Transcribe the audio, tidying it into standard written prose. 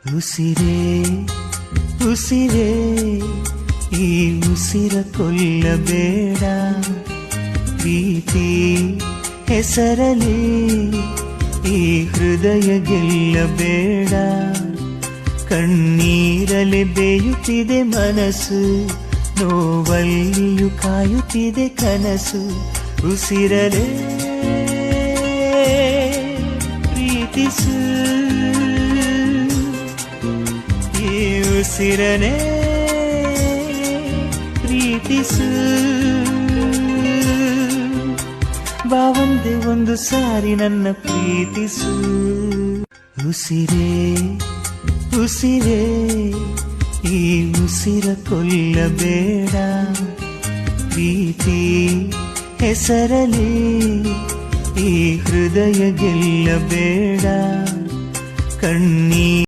ಉಸಿರೇ ಉಸಿರೇ ಈ ಉಸಿರ ಕೊಲ್ಲಬೇಡ, ಪ್ರೀತಿ ಹೆಸರಲಿ ಈ ಹೃದಯ ಗೆಲ್ಲಬೇಡ. ಕಣ್ಣೀರಲೆ ಬೇಯುತ್ತಿದೆ ಮನಸ್ಸು, ನೋವಲ್ಲಿಯೂ ಕಾಯುತ್ತಿದೆ ಕನಸು. ಉಸಿರಲೇ ಪ್ರೀತಿಸು, ಈ ಉಸಿರನೇ ಪ್ರೀತಿಸು. ಬಾ ಒಂದೇ ಒಂದು ಸಾರಿ ನನ್ನ ಪ್ರೀತಿಸು. ಉಸಿರೇ ಉಸಿರೇ ಈ ಉಸಿರ ಕೊಲ್ಲಬೇಡ, ಪ್ರೀತಿ ಹೆಸರಲಿ ಈ ಹೃದಯ ಗೆಲ್ಲಬೇಡ. ಕಣ್ಣೀ